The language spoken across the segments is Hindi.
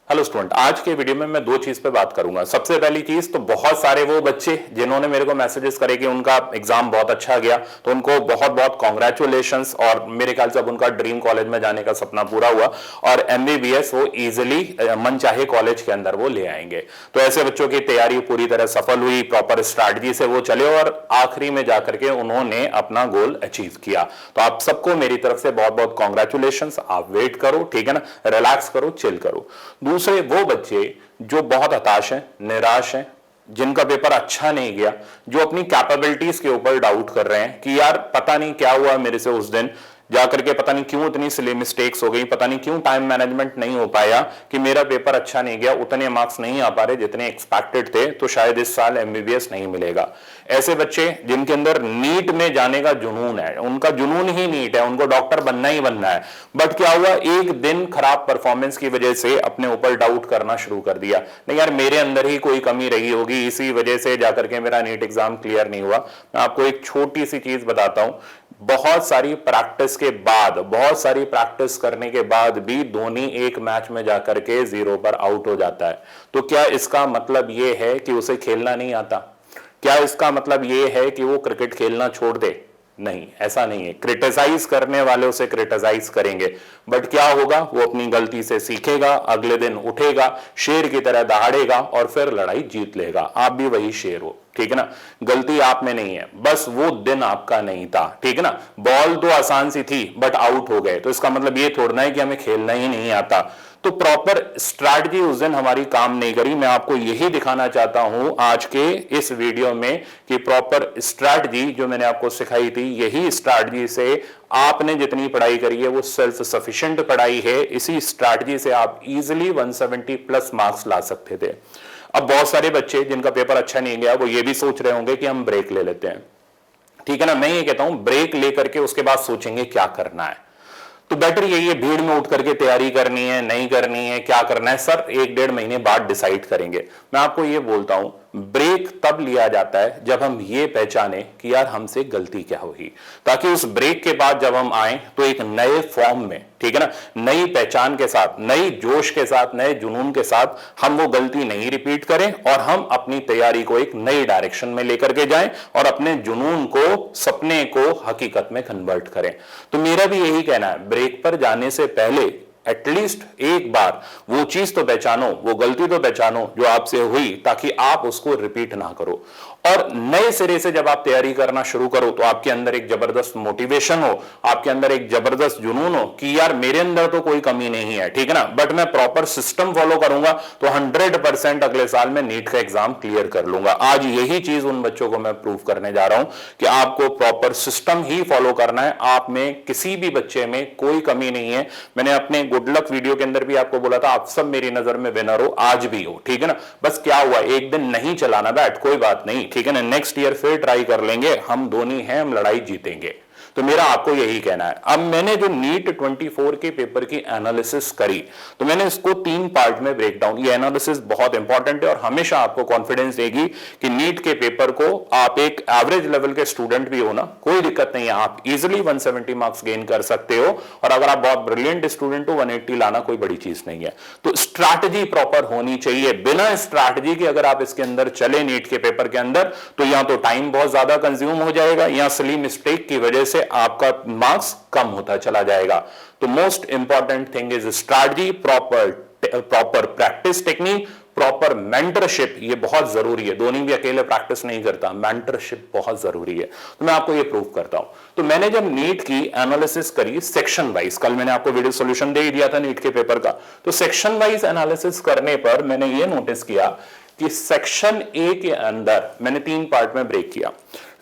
हेलो स्टूडेंट, आज के वीडियो में मैं दो चीज पे बात करूंगा। सबसे पहली चीज तो बहुत सारे वो बच्चे जिन्होंने मेरे को मैसेजेस करे कि उनका एग्जाम बहुत अच्छा गया, तो उनको बहुत बहुत कॉन्ग्रेचुलेशंस, और मेरे ख्याल से अब उनका ड्रीम कॉलेज में जाने का सपना पूरा हुआ और एमबीबीएस वो इजिली मनचाहे कॉलेज के अंदर वो ले आएंगे। तो ऐसे बच्चों की तैयारी पूरी तरह सफल हुई, प्रॉपर स्ट्रैटेजी से वो चले और आखिरी में जाकर के उन्होंने अपना गोल अचीव किया। तो आप सबको मेरी तरफ से बहुत बहुत कॉन्ग्रेचुलेशंस। आप वेट करो, ठीक है ना, रिलैक्स करो, चिल करो। दूसरे वो बच्चे जो बहुत हताश हैं, निराश हैं, जिनका पेपर अच्छा नहीं गया, जो अपनी कैपेबिलिटीज के ऊपर डाउट कर रहे हैं कि यार पता नहीं क्या हुआ मेरे से उस दिन जाकर के, पता नहीं क्यों इतनी सिली मिस्टेक्स हो गई, पता नहीं क्यों टाइम मैनेजमेंट नहीं हो पाया कि मेरा पेपर अच्छा नहीं गया, उतने मार्क्स नहीं आ पा रहे जितने एक्सपेक्टेड थे, तो शायद इस साल एमबीबीएस नहीं मिलेगा। ऐसे बच्चे जिनके अंदर नीट में जाने का जुनून है, उनका जुनून ही नीट है, उनको डॉक्टर बनना ही बनना है, बट क्या हुआ, एक दिन खराब परफॉर्मेंस की वजह से अपने ऊपर डाउट करना शुरू कर दिया, नहीं यार मेरे अंदर ही कोई कमी रही होगी, इसी वजह से जाकर के मेरा नीट एग्जाम क्लियर नहीं हुआ। मैं आपको एक छोटी सी चीज बताता हूं, बहुत सारी प्रैक्टिस के बाद, बहुत सारी प्रैक्टिस करने के बाद भी धोनी एक मैच में जाकर के 0 पर आउट हो जाता है। तो क्या इसका मतलब यह है कि उसे खेलना नहीं आता? क्या इसका मतलब यह है कि वो क्रिकेट खेलना छोड़ दे? नहीं, ऐसा नहीं है। क्रिटिसाइज करने वाले उसे क्रिटिसाइज करेंगे, बट क्या होगा, वो अपनी गलती से सीखेगा, अगले दिन उठेगा, शेर की तरह दहाड़ेगा और फिर लड़ाई जीत लेगा। आप भी वही शेर हो, ठीक है ना। गलती आप में नहीं है, बस वो दिन आपका नहीं था, ठीक है ना। बॉल तो आसान सी थी बट आउट हो गए, तो इसका मतलब ये थोड़ा है कि हमें खेलना ही नहीं आता। तो प्रॉपर स्ट्रैटेजी उस दिन हमारी काम नहीं करी। मैं आपको यही दिखाना चाहता हूं आज के इस वीडियो में कि प्रॉपर स्ट्रैटेजी जो मैंने आपको सिखाई थी, यही स्ट्रैटेजी से आपने जितनी पढ़ाई करी है वो सेल्फ सफिशिएंट पढ़ाई है। इसी स्ट्रैटेजी से आप इजीली 170 प्लस मार्क्स ला सकते थे। अब बहुत सारे बच्चे जिनका पेपर अच्छा नहीं गया वो ये भी सोच रहे होंगे कि हम ब्रेक ले लेते हैं, ठीक है ना। मैं ये कहता हूं ब्रेक लेकर के उसके बाद सोचेंगे क्या करना है। तो बेटर यही है, भीड़ में उठ करके तैयारी करनी है, नहीं करनी है, क्या करना है सर, 1-1.5 महीने बाद डिसाइड करेंगे। मैं आपको ये बोलता हूं, ब्रेक तब लिया जाता है जब हम ये पहचाने कि यार हमसे गलती क्या हुई, ताकि उस ब्रेक के बाद जब हम आए तो एक नए फॉर्म में, ठीक है ना, नई पहचान के साथ, नई जोश के साथ, नए जुनून के साथ हम वो गलती नहीं रिपीट करें और हम अपनी तैयारी को एक नई डायरेक्शन में लेकर के जाएं और अपने जुनून को, सपने को हकीकत में कन्वर्ट करें। तो मेरा भी यही कहना है, ब्रेक पर जाने से पहले एटलीस्ट एक बार वो चीज तो पहचानो, वो गलती तो पहचानो जो आपसे हुई, ताकि आप उसको रिपीट ना करो। और नए सिरे से जब आप तैयारी करना शुरू करो तो आपके अंदर एक जबरदस्त मोटिवेशन हो, आपके अंदर एक जबरदस्त जुनून हो कि यार मेरे अंदर तो कोई कमी नहीं है, ठीक है ना, बट मैं प्रॉपर सिस्टम फॉलो करूंगा तो 100% अगले साल में नीट का एग्जाम क्लियर कर लूंगा। आज यही चीज उन बच्चों को मैं प्रूव करने जा रहा हूं कि आपको प्रॉपर सिस्टम ही फॉलो करना है। आप में किसी भी बच्चे में कोई कमी नहीं है। मैंने अपने गुड लक वीडियो के अंदर भी आपको बोला था, आप सब मेरी नजर में विनर हो, आज भी हो, ठीक है ना। बस क्या हुआ, एक दिन नहीं चलाना बैट, कोई बात नहीं, ठीक है ना, नेक्स्ट ईयर फिर ट्राई कर लेंगे, हम धोनी हैं, हम लड़ाई जीतेंगे। तो मेरा आपको यही कहना है। अब मैंने जो नीट 24 के पेपर की एनालिसिस करी, तो मैंने इसको 3 पार्ट में ब्रेक डाउन। ये एनालिसिस बहुत इंपॉर्टेंट है और हमेशा आपको कॉन्फिडेंस देगी कि नीट के पेपर को आप एक एवरेज लेवल के स्टूडेंट भी हो ना, कोई दिक्कत नहीं है, आप इजिली 170 मार्क्स गेन कर सकते हो। और अगर आप बहुत ब्रिलियंट स्टूडेंट हो, 180 लाना कोई बड़ी चीज नहीं है। तो स्ट्रैटेजी प्रॉपर होनी चाहिए। बिना स्ट्रैटेजी के अगर आप इसके अंदर चले नीट के पेपर के अंदर, तो या तो टाइम बहुत ज्यादा कंज्यूम हो जाएगा या सिली मिस्टेक की वजह से आपका मार्क्स कम होता चला जाएगा। तो most important thing is strategy, proper practice technique, proper mentorship, ये बहुत जरूरी है। धोनी भी अकेले प्रैक्टिस नहीं करता, मेंटरशिप बहुत जरूरी है। तो मैं आपको ये प्रूव करता हूं। तो मैंने जब नीट की एनालिसिस करी सेक्शन वाइज, कल मैंने आपको वीडियो सॉल्यूशन दे ही दिया था नीट के पेपर का, तो सेक्शन वाइज एनालिसिस करने पर मैंने ये नोटिस किया कि सेक्शन ए के अंदर मैंने 3 पार्ट में ब्रेक किया।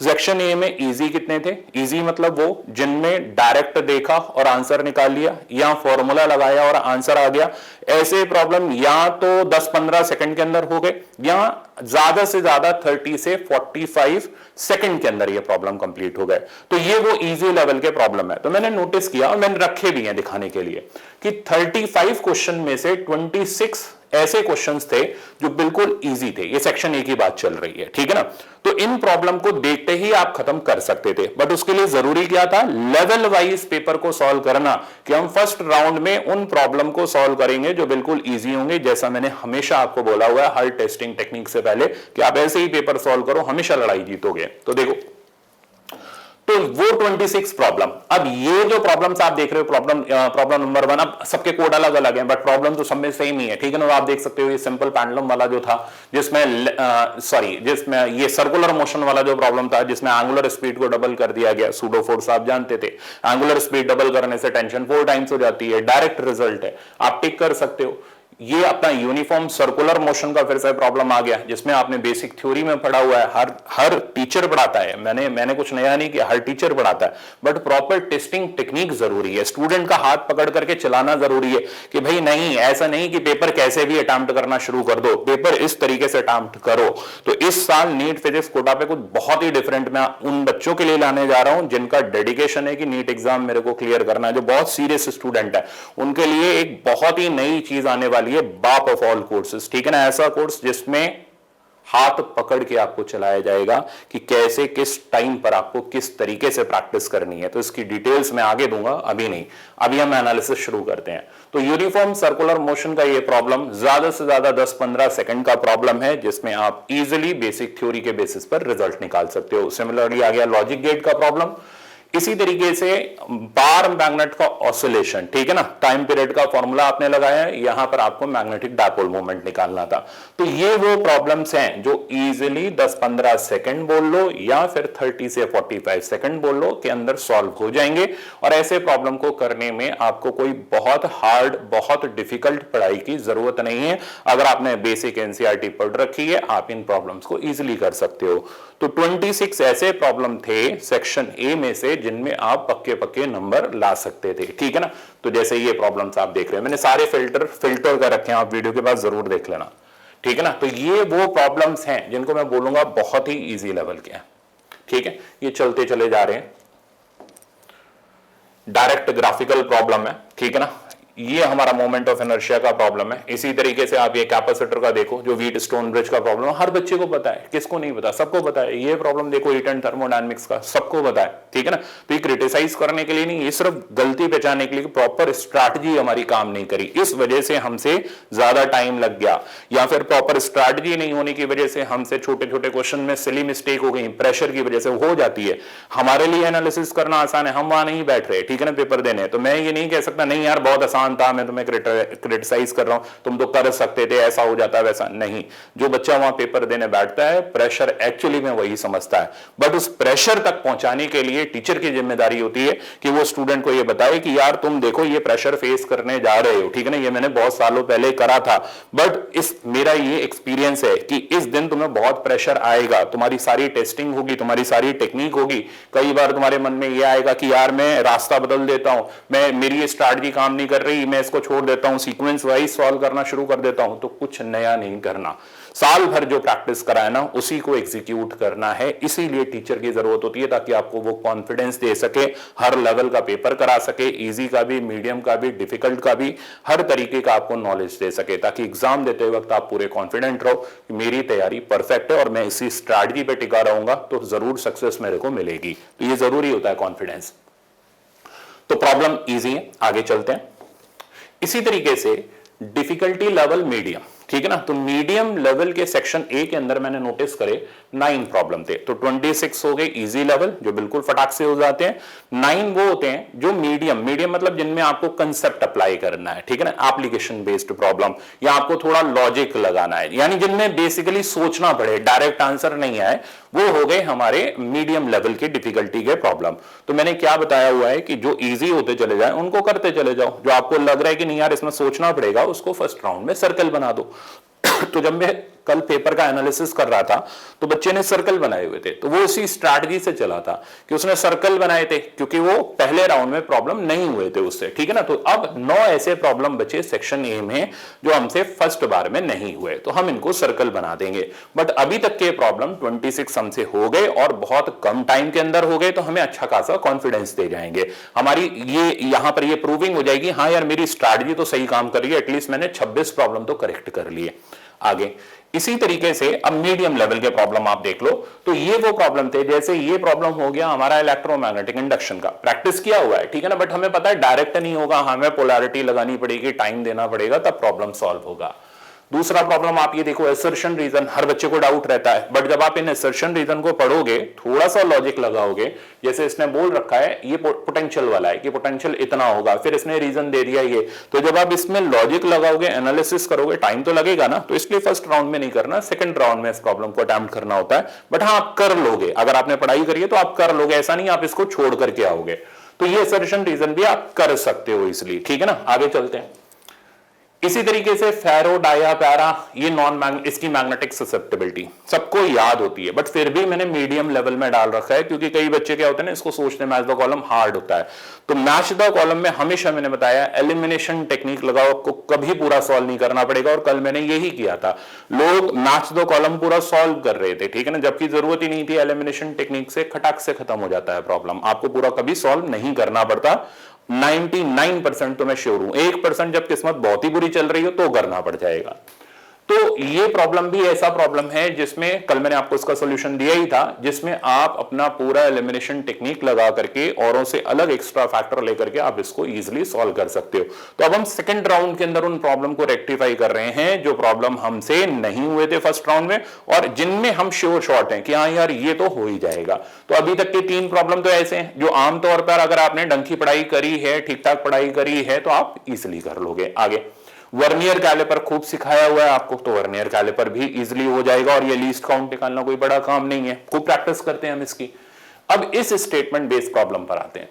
सेक्शन ए में इजी कितने थे? इजी मतलब वो जिनमें डायरेक्ट देखा और आंसर निकाल लिया, या फॉर्मूला लगाया और आंसर आ गया। ऐसे प्रॉब्लम या तो 10-15 सेकंड के अंदर हो गए, या ज्यादा से ज्यादा 30 से 45 सेकंड के अंदर ये प्रॉब्लम कंप्लीट हो गए। तो ये वो इजी लेवल के प्रॉब्लम है। तो मैंने नोटिस किया और मैंने रखे भी हैं दिखाने के लिए कि 35 क्वेश्चन में से 26 ऐसे क्वेश्चंस थे जो बिल्कुल इजी थे। ये सेक्शन ए की बात चल रही है, ठीक है ना। तो इन प्रॉब्लम को देखते ही आप खत्म कर सकते थे, बट उसके लिए जरूरी क्या था, लेवल वाइज पेपर को सॉल्व करना, कि हम फर्स्ट राउंड में उन प्रॉब्लम को सॉल्व करेंगे जो बिल्कुल इजी होंगे। जैसा मैंने हमेशा आपको बोला हुआ है हर टेस्टिंग टेक्निक से पहले, कि आप ऐसे ही पेपर सॉल्व करो, हमेशा लड़ाई जीतोगे। तो देखो, तो वो 26 प्रॉब्लम, अब ये जो प्रॉब्लम्स आप देख रहे हो, प्रॉब्लम नंबर 1, अब सबके कोड अलग अलग हैं, बट प्रॉब्लम तो सब में सेम ही है, ठीक है ना। आप देख सकते हो ये सिंपल पेंडुलम वाला जो था, जिसमें ये सर्कुलर मोशन वाला जो प्रॉब्लम था, जिसमें एंगुलर स्पीड को डबल कर दिया गया, सूडो फोर्स आप जानते थे, एंगुलर स्पीड डबल करने से टेंशन 4 टाइम्स हो जाती है, डायरेक्ट रिजल्ट है, आप टिक कर सकते हो। ये अपना यूनिफॉर्म सर्कुलर मोशन का फिर से प्रॉब्लम आ गया, जिसमें आपने बेसिक थ्योरी में पढ़ा हुआ है, हर टीचर पढ़ाता है, मैंने कुछ नया नहीं किया, हर टीचर पढ़ाता है, बट प्रॉपर टेस्टिंग टेक्निक जरूरी है, स्टूडेंट का हाथ पकड़ करके चलाना जरूरी है, कि भाई नहीं, ऐसा नहीं कि पेपर कैसे भी अटेम्प्ट करना शुरू कर दो, पेपर इस तरीके से अटेम्प्ट करो। तो इस साल नीट फिजिक्स कोटा पे कुछ बहुत ही डिफरेंट मैं उन बच्चों के लिए लाने जा रहा हूं जिनका डेडिकेशन है कि नीट एग्जाम मेरे को क्लियर करना है, जो बहुत सीरियस स्टूडेंट है, उनके लिए एक बहुत ही नई चीज आने वाली है, बाप ऑफ ऑल कोर्सेज, ठीक है ना। ऐसा कोर्स जिसमें हाथ पकड़ के आपको चलाया जाएगा कि कैसे किस टाइम पर आपको किस तरीके से प्रैक्टिस करनी है। तो इसकी डिटेल्स मैं आगे दूंगा, अभी नहीं, अभी हम एनालिसिस शुरू करते हैं। तो यूनिफॉर्म सर्कुलर मोशन का ये प्रॉब्लम ज्यादा से ज्यादा 10-15 सेकंड का प्रॉब्लम है, जिसमें आप इजीली बेसिक थ्योरी के बेसिस पर रिजल्ट निकाल सकते हो। सिमिलरली आ गया लॉजिक गेट का प्रॉब्लम, इसी तरीके से बार मैग्नेट का ऑसिलेशन, ठीक है ना, टाइम पीरियड का फॉर्मूला आपने लगाया है, यहां पर आपको मैग्नेटिक डायपोल मोमेंट निकालना था। तो ये वो प्रॉब्लम्स हैं जो इजीली 10-15 सेकंड बोल लो या फिर 30 से 45 सेकंड बोल लो के अंदर सॉल्व हो जाएंगे। और ऐसे प्रॉब्लम को करने में आपको कोई बहुत हार्ड, बहुत डिफिकल्ट पढ़ाई की जरूरत नहीं है। अगर आपने बेसिक एनसीईआरटी पढ़ रखी है, आप इन प्रॉब्लम्स को इजीली कर सकते हो। तो 26 ऐसे प्रॉब्लम थे सेक्शन ए में से जिनमें आप पक्के पक्के नंबर ला सकते थे, ठीक है ना। तो जैसे ये प्रॉब्लम्स आप देख रहे हैं, मैंने सारे फिल्टर कर रखे हैं, आप वीडियो के बाद जरूर देख लेना, ठीक है ना। तो ये वो प्रॉब्लम्स हैं जिनको मैं बोलूंगा बहुत ही इजी लेवल के हैं, ठीक है। ये चलते चले जा रहे हैं, डायरेक्ट ग्राफिकल प्रॉब्लम है, ठीक है ना। ये हमारा मोमेंट ऑफ इनर्शिया का प्रॉब्लम है। इसी तरीके से आप ये कैपेसिटर का देखो, जो व्हीट स्टोन ब्रिज का प्रॉब्लम है, हर बच्चे को पता है, किसको नहीं पता, सबको पता है। ये प्रॉब्लम देखो हीट थर्मोडायनेमिक्स का, सबको पता है, ठीक है ना। तो ये क्रिटिसाइज करने के लिए नहीं, ये सिर्फ गलती पहचानने के लिए, प्रॉपर स्ट्रैटेजी हमारी काम नहीं करी, इस वजह से हमसे ज्यादा टाइम लग गया, या फिर प्रॉपर स्ट्रैटेजी नहीं होने की वजह से हमसे छोटे छोटे क्वेश्चन में सिली मिस्टेक हो गई, प्रेशर की वजह से हो जाती है। हमारे लिए एनालिसिस करना आसान है, हम वहां नहीं बैठ रहे, ठीक है ना, पेपर देने। तो मैं ये नहीं कह सकता नहीं यार बहुत आसान था, मैं तुम्हें क्रिटिसाइज कर रहा हूं, तुम तो कर सकते थे, ऐसा हो जाता, वैसा नहीं। जो बच्चा वहां पेपर देने बैठता है, प्रेशर एक्चुअली में वही समझता है, बट उस प्रेशर तक पहुंचाने के लिए टीचर की जिम्मेदारी होती है कि वो स्टूडेंट को ये बताए कि यार तुम देखो ये प्रेशर फेस करने जा रहे हो, ठीक है ना, ये मैंने बहुत सालों पहले करा था, बट मेरा ये एक्सपीरियंस है कि इस दिन तुम्हें बहुत प्रेशर आएगा, तुम्हारी सारी टेस्टिंग होगी, तुम्हारी सारी टेक्निक होगी, कई बार तुम्हारे मन में ये आएगा कि यार मैं रास्ता बदल देता हूं, मेरी स्ट्रैटेजी काम नहीं कर रही, मैं इसको छोड़ देता हूं, सीक्वेंस वाइज सॉल्व करना शुरू कर देता हूं। तो कुछ नया नहीं करना, साल भर जो प्रैक्टिस कराए ना उसी को एग्जीक्यूट करना है। इसीलिए टीचर की जरूरत होती है, ताकि आपको वो कॉन्फिडेंस दे सके, हर लेवल का पेपर करा सके, इजी का भी, मीडियम का भी, डिफिकल्ट का भी, हर तरीके का आपको नॉलेज दे सके, ताकि एग्जाम देते वक्त आप पूरे कॉन्फिडेंट रहो कि मेरी तैयारी परफेक्ट है और मैं इसी स्ट्रैटेजी पे टिका रहूंगा तो जरूर सक्सेस मेरे को मिलेगी। तो ये जरूरी होता है कॉन्फिडेंस। तो प्रॉब्लम इजी है, आगे चलते हैं। इसी तरीके से डिफिकल्टी लेवल मीडियम, ठीक है ना। तो मीडियम लेवल के सेक्शन ए के अंदर मैंने नोटिस करे 9 प्रॉब्लम थे। तो 26 हो गए इजी लेवल, जो बिल्कुल फटाक से हो जाते हैं। 9 वो होते हैं जो मीडियम मतलब जिनमें आपको कंसेप्ट अप्लाई करना है, ठीक है ना, एप्लीकेशन बेस्ड प्रॉब्लम, या आपको थोड़ा लॉजिक लगाना है, यानी जिनमें बेसिकली सोचना पड़े, डायरेक्ट आंसर नहीं आए, वो हो गए हमारे मीडियम लेवल की डिफिकल्टी के प्रॉब्लम। तो मैंने क्या बताया हुआ है कि जो इजी होते चले जाए उनको करते चले जाओ, जो आपको लग रहा है कि नहीं यार इसमें सोचना पड़ेगा, उसको फर्स्ट राउंड में सर्कल बना दो। तो जब मैं कल पेपर का एनालिसिस कर रहा था तो बच्चे ने सर्कल बनाए हुए थे, तो वो उसी स्ट्रैटेजी से चला था कि उसने सर्कल बनाए थे क्योंकि वो पहले राउंड में प्रॉब्लम नहीं हुए थे उससे, ठीक है ना। तो अब 9 ऐसे प्रॉब्लम बचे सेक्शन ए में जो हमसे फर्स्ट बार में नहीं हुए, तो हम इनको सर्कल बना देंगे। बट अभी तक के प्रॉब्लम 26 हमसे हो गए और बहुत कम टाइम के अंदर हो गए, तो हमें अच्छा खासा कॉन्फिडेंस दे जाएंगे। हमारी ये यहां पर ये प्रूविंग हो जाएगी, हाँ यार मेरी स्ट्रैटेजी तो सही काम कर रही है, एटलीस्ट मैंने 26 प्रॉब्लम तो करेक्ट कर लिए। आगे इसी तरीके से अब मीडियम लेवल के प्रॉब्लम आप देख लो, तो ये वो प्रॉब्लम थे, जैसे ये प्रॉब्लम हो गया हमारा इलेक्ट्रोमैग्नेटिक इंडक्शन का, प्रैक्टिस किया हुआ है, ठीक है ना, बट हमें पता है डायरेक्ट नहीं होगा, हमें पोलैरिटी लगानी पड़ेगी, टाइम देना पड़ेगा, तब प्रॉब्लम सॉल्व होगा। दूसरा प्रॉब्लम आप ये देखो, असर्शन रीजन, हर बच्चे को डाउट रहता है, बट जब आप इन असर्शन रीजन को पढ़ोगे, थोड़ा सा लॉजिक लगाओगे, जैसे इसने बोल रखा है ये पोटेंशियल वाला है कि पोटेंशियल इतना होगा, फिर इसने रीजन दे दिया ये, तो जब आप इसमें लॉजिक लगाओगे, एनालिसिस करोगे, टाइम तो लगेगा ना, तो इसलिए फर्स्ट राउंड में नहीं करना, सेकंड राउंड में इस प्रॉब्लम को अटेम्प्ट करना होता है। बट हाँ आप कर लोगे, अगर आपने पढ़ाई करी है तो आप कर लोगे, ऐसा नहीं आप इसको छोड़ करके आओगे। तो ये असर्शन रीजन भी आप कर सकते हो इसलिए, ठीक है ना। आगे चलते हैं। इसी तरीके से फेरो डाया पैरा, ये इसकी मैग्नेटिक ससेप्टिबिलिटी सबको याद होती है, बट फिर भी मैंने मीडियम लेवल में डाल रखा है क्योंकि कई बच्चे क्या होते हैं ना, इसको सोचते हैं मैच द कॉलम हार्ड होता है। तो मैच द कॉलम में हमेशा मैंने बताया एलिमिनेशन टेक्निक लगाओ, आपको कभी पूरा सॉल्व नहीं करना पड़ेगा, और कल मैंने यही किया था। लोग मैच द कॉलम पूरा सॉल्व कर रहे थे, ठीक है ना, जबकि जरूरत ही नहीं थी, एलिमिनेशन टेक्निक से खटाक से खत्म हो जाता है प्रॉब्लम, आपको पूरा कभी सॉल्व नहीं करना पड़ता। 99% तो मैं श्योर हूं, 1% जब किस्मत बहुत ही बुरी चल रही हो तो करना पड़ जाएगा। तो ये प्रॉब्लम भी ऐसा प्रॉब्लम है जिसमें कल मैंने आपको इसका सॉल्यूशन दिया ही था, जिसमें आप अपना पूरा एलिमिनेशन टेक्निक लगा करके औरों से अलग एक्स्ट्रा फैक्टर लेकर के आप इसको इजीली सॉल्व कर सकते हो। तो अब हम सेकंड राउंड के अंदर उन प्रॉब्लम को रेक्टिफाई कर रहे हैं जो प्रॉब्लम हमसे नहीं हुए थे फर्स्ट राउंड में, और जिनमें हम श्योर शॉर्ट हैं कि हाँ यार ये तो हो ही जाएगा। तो अभी तक के 3 प्रॉब्लम तो ऐसे हैं जो आमतौर पर अगर आपने ढंग की पढ़ाई करी है, ठीक ठाक पढ़ाई करी है, तो आप इजिली कर लोगे। आगे वर्नियर कैलिपर खूब सिखाया हुआ है आपको, तो वर्नियर कैलिपर भी इजीली हो जाएगा, और ये लीस्ट काउंट निकालना कोई बड़ा काम नहीं है, खूब प्रैक्टिस करते हैं हम इसकी। अब इस स्टेटमेंट बेस्ड प्रॉब्लम पर आते हैं।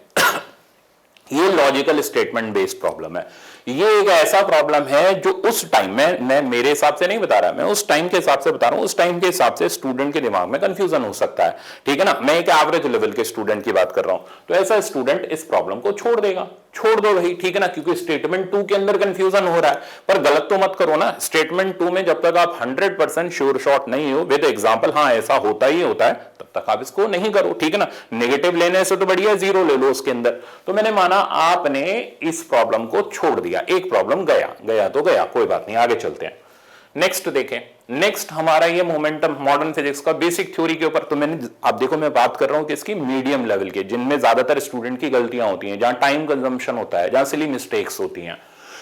ये लॉजिकल स्टेटमेंट बेस्ड प्रॉब्लम है। ये एक ऐसा प्रॉब्लम है जो उस टाइम में, मैं मेरे हिसाब से नहीं बता रहा, मैं उस टाइम के हिसाब से बता रहा हूं, उस टाइम के हिसाब से स्टूडेंट के दिमाग में कंफ्यूजन हो सकता है, ठीक है ना। मैं एक एवरेज लेवल के स्टूडेंट की बात कर रहा हूं, तो ऐसा स्टूडेंट इस प्रॉब्लम को छोड़ देगा, छोड़ दो भाई, ठीक है ना, क्योंकि स्टेटमेंट 2 के अंदर कंफ्यूजन हो रहा है। पर गलत तो मत करो ना, स्टेटमेंट 2 में जब तक आप 100% श्योर शॉट नहीं हो विद एग्जांपल, हाँ ऐसा होता ही होता है, तब तक आप इसको नहीं करो, ठीक है ना। नेगेटिव लेने से तो बढ़िया 0 ले लो उसके अंदर। तो मैंने माना आपने इस प्रॉब्लम को छोड़ दिया, एक प्रॉब्लम गया तो गया, कोई बात नहीं, आगे चलते हैं। नेक्स्ट देखें, नेक्स्ट हमारा ये मोमेंटम मॉडर्न फिजिक्स का बेसिक थ्योरी के ऊपर। तो मैंने, आप देखो मैं बात कर रहा हूं कि इसकी मीडियम लेवल के, जिनमें ज्यादातर स्टूडेंट की गलतियां होती हैं, जहां टाइम कंजम्पशन होता है, जहां सिली मिस्टेक्स होती हैं।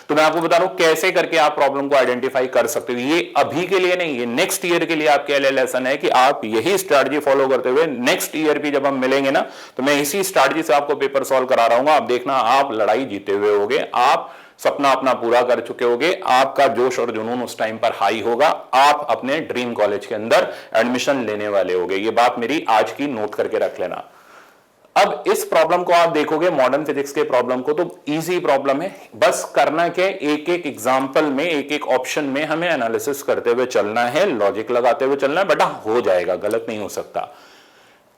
तो मैं आपको बता रहा हूं कैसे करके आप प्रॉब्लम को आइडेंटिफाई कर सकते हो। ये अभी के लिए नहीं, ये नेक्स्ट ईयर के लिए आपके लिए लेसन है कि आप यही स्ट्रैटेजी फॉलो करते हुए नेक्स्ट ईयर भी जब हम मिलेंगे ना, तो मैं इसी स्ट्रैटेजी से आपको पेपर सॉल्व करा रहा हूं। आप देखना, आप लड़ाई जीते हुए होगे, आप सपना अपना पूरा कर चुके होगे, आपका जोश और जुनून उस टाइम पर हाई होगा, आप अपने ड्रीम कॉलेज के अंदर एडमिशन लेने वाले होगे। ये बात मेरी आज की नोट करके रख लेना। अब इस प्रॉब्लम को आप देखोगे, मॉडर्न फिजिक्स के प्रॉब्लम को, तो इजी प्रॉब्लम है, बस करना क्या, एक एक एग्जांपल में, एक एक ऑप्शन में हमें एनालिसिस करते हुए चलना है, लॉजिक लगाते हुए चलना है, बेटा हो जाएगा, गलत नहीं हो सकता।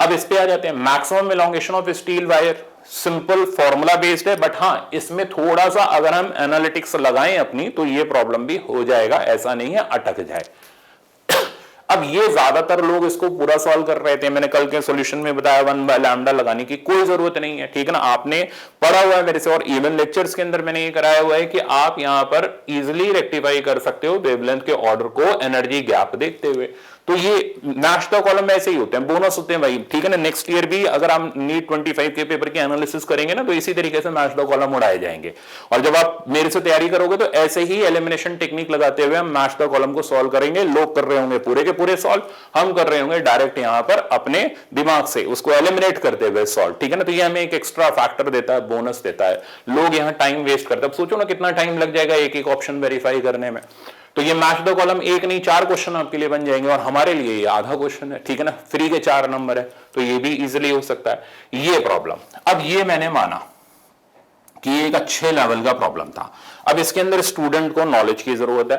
अब इस पे आ जाते हैं, maximum elongation of steel wire, simple formula based है, बट हाँ इसमें थोड़ा सा अगर हम एनालिटिक्स लगाएं अपनी, तो ये प्रॉब्लम भी हो जाएगा, ऐसा नहीं है अटक जाए। अब ये ज्यादातर लोग इसको पूरा सॉल्व कर रहे थे, मैंने कल के सॉल्यूशन में बताया 1/λ लगाने की कोई जरूरत नहीं है, ठीक है ना, आपने पढ़ा हुआ है मेरे से, और इवन लेक्चर्स के अंदर मैंने ये कराया हुआ है कि आप यहां पर इजिली रेक्टिफाई कर सकते हो वेवलेंथ के ऑर्डर को एनर्जी गैप देखते हुए। तो ये मैच द कॉलम ऐसे ही होते हैं, बोनस होते हैं भाई, ठीक है ना। नेक्स्ट ईयर भी अगर हम नीट 25 के पेपर की एनालिसिस करेंगे ना, तो इसी तरीके से मैच द कॉलम उड़ाए जाएंगे। और जब आप मेरे से तैयारी करोगे तो ऐसे ही एलिमिनेशन टेक्निक लगाते हुए हम मैच द कॉलम को सॉल्व करेंगे। लोग कर रहे होंगे पूरे के पूरे सॉल्व, हम कर रहे होंगे डायरेक्ट यहां पर अपने दिमाग से उसको एलिमिनेट करते हुए सॉल्व, ठीक है ना। तो ये हमें एक एक्स्ट्रा फैक्टर देता है, बोनस देता है। लोग यहाँ टाइम वेस्ट करते हैं, अब सोचो ना कितना टाइम लग जाएगा एक एक ऑप्शन वेरीफाई करने में। तो ये मैच द कॉलम एक नहीं 4 क्वेश्चन आपके लिए बन जाएंगे, और हमारे लिए ये आधा क्वेश्चन है, ठीक है ना, फ्री के 4 नंबर है, तो ये भी इजीली हो सकता है ये प्रॉब्लम। अब ये मैंने माना कि एक अच्छे लेवल का प्रॉब्लम था। अब इसके अंदर स्टूडेंट को नॉलेज की जरूरत है,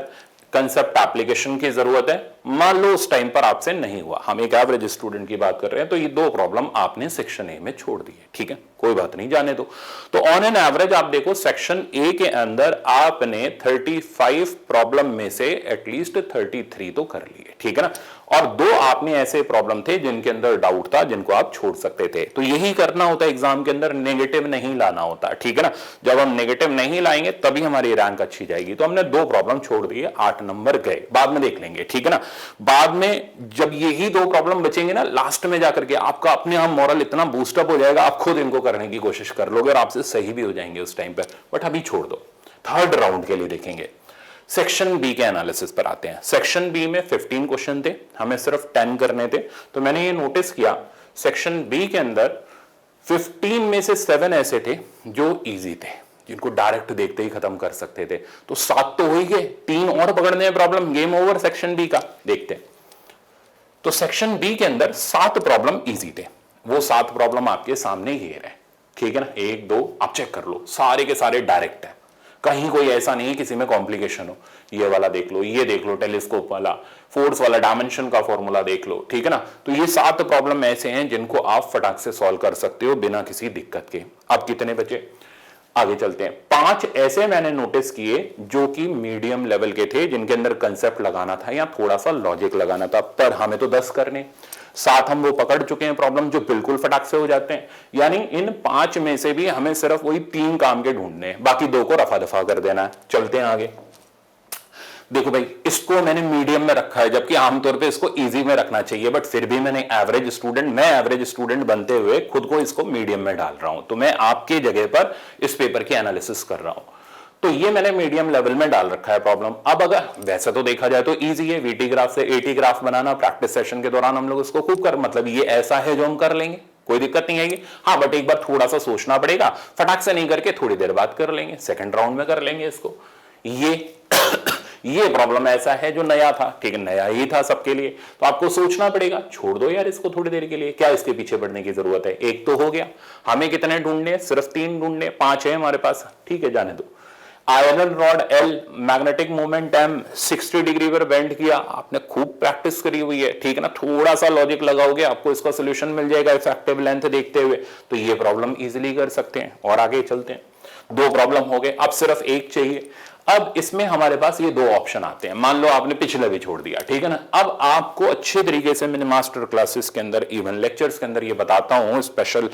कंसेप्ट एप्लीकेशन की जरूरत है, मान लो उस टाइम पर आपसे नहीं हुआ, हम एक एवरेज स्टूडेंट की बात कर रहे हैं, तो ये 2 प्रॉब्लम आपने सेक्शन ए में छोड़ दी है, ठीक है, कोई बात नहीं, जाने दो। तो ऑन एन एवरेज आप देखो सेक्शन ए के अंदर आपने 35 प्रॉब्लम में से एटलीस्ट 33 तो कर लिए, ठीक है ना, और 2 आपने ऐसे प्रॉब्लम थे जिनके अंदर डाउट था, जिनको आप छोड़ सकते थे। तो यही करना होता है एग्जाम के अंदर, नेगेटिव नहीं लाना होता, ठीक है ना। जब हम नेगेटिव नहीं लाएंगे तभी हमारी रैंक अच्छी जाएगी। तो हमने 2 प्रॉब्लम छोड़ दिए, 8 नंबर गए, बाद में देख लेंगे, ठीक है ना। बाद में जब यही 2 प्रॉब्लम बचेंगे ना, लास्ट में जाकर के आपका अपने आप मॉरल इतना बूस्टअप हो जाएगा, आप खुद इनको करने की कोशिश कर लोगे और आपसे सही भी हो जाएंगे उस टाइम पर, बट अभी छोड़ दो। थर्ड राउंड के लिए देखेंगे, सेक्शन बी के एनालिसिस पर आते हैं। सेक्शन बी में 15 क्वेश्चन थे, हमें सिर्फ 10 करने थे। तो मैंने ये नोटिस किया सेक्शन बी के अंदर 15 में से 7 ऐसे थे जो इजी थे, जिनको डायरेक्ट देखते ही खत्म कर सकते थे। तो 7 तो हो ही गए, 3 और पकड़ने हैं problem, game over section B का। देखते हैं, तो सेक्शन बी के अंदर 7 प्रॉब्लम इजी थे, वो 7 प्रॉब्लम आपके सामने ही है, ठीक है ना। 1 2 आप चेक कर लो, सारे के सारे डायरेक्ट है, कहीं कोई ऐसा नहीं है किसी में कॉम्प्लिकेशन हो। ये वाला देख लो, ये देख लो, टेलीस्कोप वाला, फोर्स वाला, डायमेंशन का फॉर्मूला देख लो, ठीक है ना। तो ये 7 प्रॉब्लम ऐसे हैं जिनको आप फटाक से सॉल्व कर सकते हो बिना किसी दिक्कत के। अब कितने बचे, आगे चलते हैं। 5 ऐसे मैंने नोटिस किए जो कि मीडियम लेवल के थे, जिनके अंदर कंसेप्ट लगाना था या थोड़ा सा लॉजिक लगाना था, पर हमें तो 10 करने। 7 हम वो पकड़ चुके हैं प्रॉब्लम जो बिल्कुल फटाक से हो जाते हैं। यानी इन 5 में से भी हमें सिर्फ वही 3 काम के ढूंढने हैं, बाकी 2 को रफा दफा कर देना है। चलते हैं आगे। देखो भाई, इसको मैंने मीडियम में रखा है, जबकि आमतौर पे इसको इजी में रखना चाहिए, बट फिर भी मैं एवरेज स्टूडेंट बनते हुए खुद को इसको मीडियम में डाल रहा हूं। तो मैं आपके जगह पर इस पेपर की एनालिसिस कर रहा हूं, तो ये मैंने मीडियम लेवल में डाल रखा है प्रॉब्लम। अब अगर वैसे तो देखा जाए तो इजी है, वीटी ग्राफ से एटी ग्राफ बनाना, प्रैक्टिस सेशन के दौरान हम लोग इसको खूब कर, मतलब ये ऐसा है जो हम कर लेंगे, कोई दिक्कत नहीं आएगी। हाँ, बट एक बार थोड़ा सा सोचना पड़ेगा, फटाक से नहीं करके थोड़ी देर बाद कर लेंगे, सेकंड राउंड में कर लेंगे इसको। ये प्रॉब्लम ऐसा है जो नया था, ठीक है, नया ही था सबके लिए, तो आपको सोचना पड़ेगा। छोड़ दो यार इसको थोड़ी देर के लिए, क्या इसके पीछे पड़ने की जरूरत है। एक तो हो गया, हमें कितने ढूंढने, सिर्फ 3 ढूंढने, 5 है हमारे पास, ठीक है, जाने दो। Iron rod L, magnetic moment M, 60 degree पर बेंड किया, आपने खूब प्रैक्टिस करी हुई है, ठीक है ना। थोड़ा सा लॉजिक लगाओगे आपको इसका सोल्यूशन मिल जाएगा इफेक्टिव लेंथ देखते हुए, तो ये प्रॉब्लम इजीली कर सकते हैं। और आगे चलते हैं, 2 प्रॉब्लम हो गए, अब सिर्फ 1 चाहिए। अब इसमें हमारे पास ये 2 ऑप्शन आते हैं, मान लो आपने पिछले भी छोड़ दिया, ठीक है ना। अब आपको अच्छे तरीके से मैंने मास्टर क्लासेस के अंदर, इवन लेक्चर्स के अंदर ये बताता हूं, स्पेशल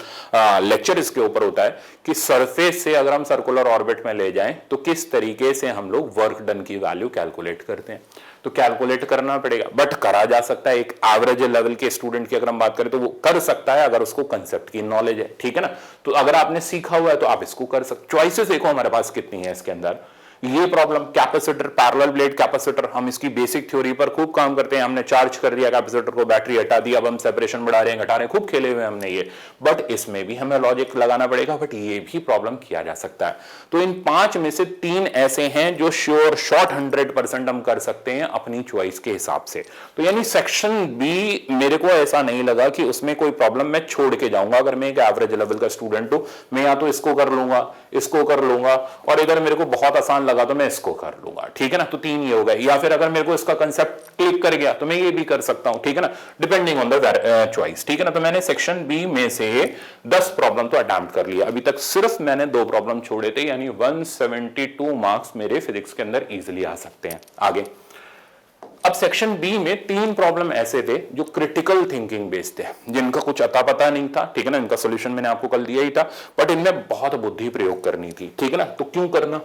लेक्चर इसके ऊपर होता है कि सरफेस से अगर हम सर्कुलर ऑर्बिट में ले जाएं तो किस तरीके से हम लोग वर्क डन की वैल्यू कैलकुलेट करते हैं। तो कैलकुलेट करना पड़ेगा, बट करा जा सकता है। एक एवरेज लेवल के स्टूडेंट की अगर हम बात करें तो वो कर सकता है अगर उसको कंसेप्ट की नॉलेज है, ठीक है ना। तो अगर आपने सीखा हुआ है तो आप इसको कर सकते। चॉइसेस देखो हमारे पास कितनी है इसके अंदर। ये problem capacitor, parallel blade capacitor, हम इसकी बेसिक थ्योरी पर खूब काम करते हैं। हमने चार्ज कर दिया कैपेसिटर को, बैटरी हटा दी, अब हम सेपरेशन बढ़ा रहे हैं, घटा रहे हैं, खूब खेले हुए हमने ये। बट इसमें भी हमें लॉजिक लगाना पड़ेगा, बट ये भी प्रॉब्लम किया जा सकता है। तो इन 5 में से 3 ऐसे हैं जो श्योर शॉर्ट 100% हम कर सकते हैं अपनी चॉइस के हिसाब से। तो यानी सेक्शन बी मेरे को ऐसा नहीं लगा कि उसमें कोई प्रॉब्लम मैं छोड़ के जाऊंगा। अगर मैं एक एवरेज लेवल का स्टूडेंट हूं, मैं या तो इसको कर लूंगा, इसको कर लूंगा, और इधर मेरे को बहुत आसान लगा तो मैं इसको कर लूंगा, ठीक है ना। तो 3 ये हो गए। या फिर अगर मेरे को इसका कंसेप्ट क्लिक कर गया तो मैं ये भी कर सकता हूं, ठीक है ना, डिपेंडिंग ऑन द चॉइस, ठीक है ना। तो मैंने सेक्शन बी में से 10 प्रॉब्लम तो अटेम्प्ट कर लिया, अभी तक सिर्फ मैंने 2 प्रॉब्लम छोड़े थे, यानी 172 मार्क्स मेरे फिजिक्स के अंदर इजीली आ सकते हैं। आगे, अब सेक्शन बी में 3 प्रॉब्लम ऐसे थे जो क्रिटिकल थिंकिंग बेस्ड थे, जिनका कुछ अता पता नहीं था, ठीक है ना। इनका सोल्यूशन मैंने आपको कल दिया ही था, बट इनमें बहुत बुद्धि प्रयोग करनी थी, ठीक है ना। तो क्यों करना,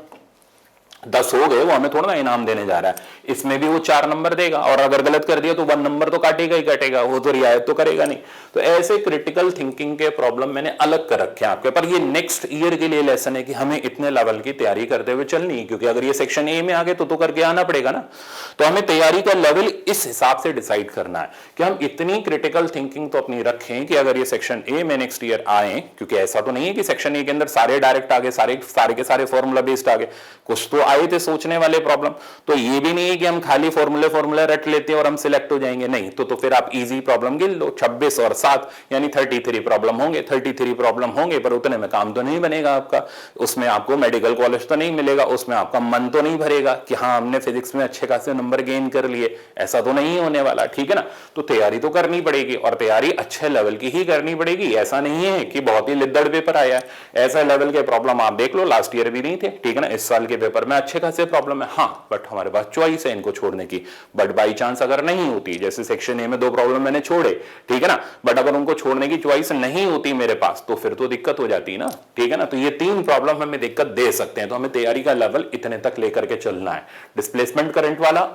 10 हो गए, वो हमें थोड़ा ना इनाम देने जा रहा है। इसमें भी वो 4 नंबर देगा, और अगर गलत कर दिया तो 1 नंबर तो काटेगा ही काटेगा, वो तो रियायत तो करेगा नहीं। तो ऐसे क्रिटिकल थिंकिंग के प्रॉब्लम मैंने अलग कर रखे हैं आपके, पर ये नेक्स्ट ईयर के लिए लेसन है कि हमें इतने लेवल की तैयारी करते हुए चलनी है, क्योंकि अगर ये सेक्शन ए में आ गए तो करके आना पड़ेगा ना। तो हमें तैयारी का लेवल इस हिसाब से डिसाइड करना है कि हम इतनी क्रिटिकल थिंकिंग तो अपनी रखें कि अगर ये सेक्शन ए में नेक्स्ट ईयर आए, क्योंकि ऐसा तो नहीं है कि सेक्शन ए के अंदर सारे डायरेक्ट आ गए, सारे के सारे फॉर्मूला बेस्ड आ गए, कुछ तो आए थे सोचने वाले प्रॉब्लम। तो ये भी नहीं है कि हम खाली फॉर्मूले रट लेते हैं और हम सिलेक्ट हो जाएंगे, नहीं। तो फिर आप इजी प्रॉब्लम गिन लो, 26 और 7 यानी 33 प्रॉब्लम होंगे। 33 प्रॉब्लम होंगे पर उतने में काम तो नहीं बनेगा आपका, उसमें आपको मेडिकल कॉलेज तो नहीं मिलेगा, उसमें आपका मन तो नहीं भरेगा कि हाँ हमने फिजिक्स में अच्छे खासे नंबर गेन कर लिए, ऐसा तो नहीं होने वाला, ठीक है ना। तो तैयारी तो करनी पड़ेगी और तैयारी अच्छे लेवल की ही करनी पड़ेगी। ऐसा नहीं है कि बहुत ही लिद्दड़ पेपर आया है, ऐसा लेवल के प्रॉब्लम आप देख लो लास्ट ईयर भी नहीं थे, ठीक है ना। इस साल के पेपर में अच्छे खासे प्रॉब्लम है, हाँ, बट हमारे पास चॉइस है इनको छोड़ने की। बट बाई चांस अगर नहीं होती, जैसे सेक्शन ए में 2 प्रॉब्लम मैंने छोड़े, ठीक है ना, बट अगर उनको छोड़ने की चॉइस नहीं होती मेरे पास तो फिर तो दिक्कत हो जाती ना, ठीक है ना। तो ये 3 प्रॉब्लम हमें दिक्कत दे सकते हैं, तो हमें तैयारी का लेवल इतने तक लेकर के चलना है। डिस्प्लेसमेंट करंट वाला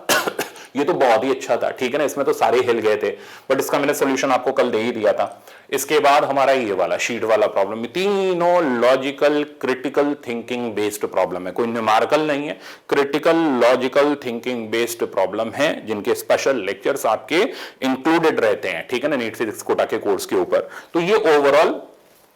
ये तो बहुत ही अच्छा था, ठीक है ना, इसमें तो सारे हिल गए थे, बट इसका मैंने सोल्यूशन आपको कल दे ही दिया था। इसके बाद हमारा ये वाला शीट वाला प्रॉब्लम, तीनों logical critical thinking based problem है, कोई न्यूमेरिकल नहीं है, critical logical thinking based problem है, जिनके स्पेशल लेक्चर्स आपके इंक्लूडेड रहते हैं, ठीक है ना, नीट फिजिक्स कोटा के कोर्स के ऊपर। तो ये ओवरऑल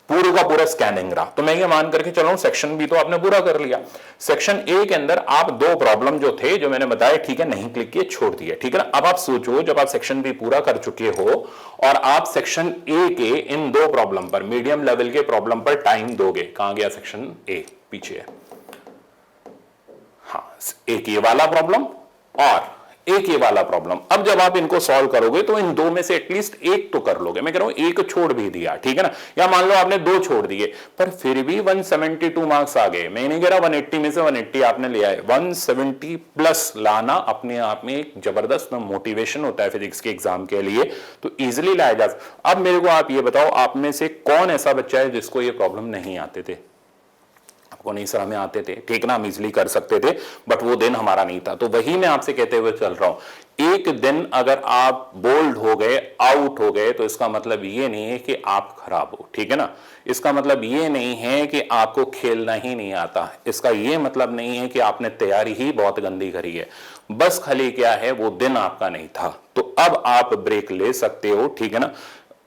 पूरा का पूरा स्कैनिंग रहा। तो मैं ये मान करके चल रहा हूं सेक्शन बी तो आपने पूरा कर लिया। सेक्शन ए के अंदर आप 2 प्रॉब्लम जो थे, जो मैंने बताया, ठीक है, नहीं क्लिक किए, छोड़ दिए, ठीक है ना। अब आप सोचो, जब आप सेक्शन बी पूरा कर चुके हो और आप सेक्शन ए के इन 2 प्रॉब्लम पर, मीडियम लेवल के प्रॉब्लम पर टाइम दोगे, कहां गया सेक्शन ए, पीछे है, हाँ, एक ये वाला प्रॉब्लम और एक ये वाला प्रॉब्लम। अब जब आप इनको सॉल्व करोगे तो इन 2 में से एटलीस्ट एक तो कर लोगे। मैं कह रहा हूं एक छोड़ भी दिया, ठीक है ना, या मान लो आपने 2 छोड़ दिए पर फिर भी 172 मार्क्स आ गए। मैं नहीं कह रहा 180 में से 180 आपने लिया है, 170 प्लस लाना अपने आप में एक जबरदस्त मोटिवेशन होता है फिजिक्स के एग्जाम के लिए, तो इजिली लाया जा सकता। अब मेरे को आप ये बताओ, आप में से कौन ऐसा बच्चा है जिसको ये प्रॉब्लम नहीं आते थे? आपको नहीं सर, हमें आते थे, ठीक ना, हम इजिली कर सकते थे, बट वो दिन हमारा नहीं था। तो वही मैं आपसे कहते हुए चल रहा हूं, एक दिन अगर आप बोल्ड हो गए, आउट हो गए, तो इसका मतलब ये नहीं है कि आप खराब हो, ठीक है ना। इसका मतलब ये नहीं है कि आपको खेलना ही नहीं आता, इसका ये मतलब नहीं है कि आपने तैयारी ही बहुत गंदी करी है, बस खाली क्या है, वो दिन आपका नहीं था। तो अब आप ब्रेक ले सकते हो, ठीक है ना,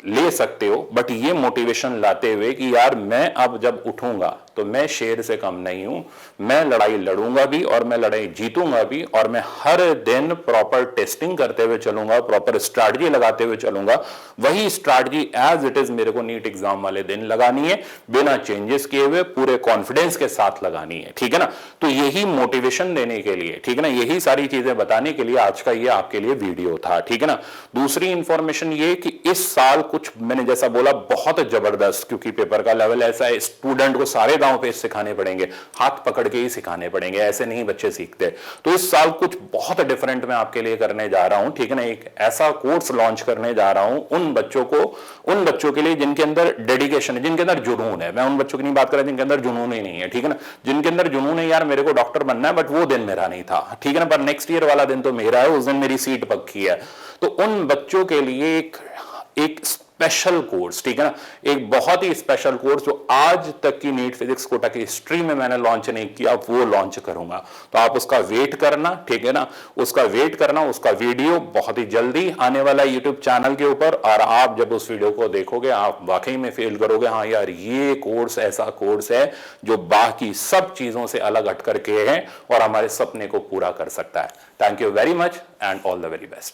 ले सकते हो, बट ये मोटिवेशन लाते हुए कि यार मैं अब जब उठूंगा तो मैं शेर से कम नहीं हूं, मैं लड़ाई लड़ूंगा भी और मैं लड़ाई जीतूंगा भी, और मैं हर दिन प्रॉपर टेस्टिंग करते हुए चलूंगा, प्रॉपर स्ट्रैटेजी लगाते हुए चलूंगा। वही स्ट्रैटेजी एज इट इज मेरे को नीट एग्जाम वाले दिन लगानी है, बिना चेंजेस किए हुए पूरे कॉन्फिडेंस के साथ लगानी है, ठीक है ना। तो यही मोटिवेशन देने के लिए, ठीक है ना, यही सारी चीजें बताने के लिए आज का ये आपके लिए वीडियो था, ठीक है ना। दूसरी इंफॉर्मेशन ये कि इस साल कुछ मैंने जैसा बोला बहुत जबरदस्त, क्योंकि पेपर का लेवल ऐसा है, स्टूडेंट को सारे दांव पेच सिखाने पड़ेंगे, हाथ पकड़ के ही सिखाने पड़ेंगे, ऐसे नहीं बच्चे सीखते। तो इस साल कुछ बहुत डिफरेंट मैं आपके लिए करने जा रहा हूं, ठीक है ना, एक ऐसा कोर्स लॉन्च करने जा रहा हूं उन बच्चों के लिए जिनके अंदर डेडिकेशन है, जिनके अंदर जुनून है। मैं उन बच्चों की नहीं बात कर रहा जिनके अंदर जुनून ही नहीं है, ठीक है ना, जिनके अंदर जुनून है, यार मेरे को डॉक्टर बनना है, बट वो दिन मेरा नहीं था, ठीक है ना, पर नेक्स्ट ईयर वाला दिन तो मेरा है, उस दिन मेरी सीट पक्की है। तो उन बच्चों के लिए एक स्पेशल कोर्स, ठीक है ना, एक बहुत ही स्पेशल कोर्स जो आज तक की नीट फिजिक्स कोटा की हिस्ट्री में मैंने लॉन्च नहीं किया, वो लॉन्च करूंगा। तो आप उसका वेट करना, ठीक है ना, उसका वेट करना, उसका वीडियो बहुत ही जल्दी आने वाला यूट्यूब चैनल के ऊपर। और आप जब उस वीडियो को देखोगे आप वाकई में फील करोगे, हाँ यार ये कोर्स ऐसा कोर्स है जो बाकी सब चीजों से अलग हट करके है और हमारे सपने को पूरा कर सकता है। Thank you very much and all the very best.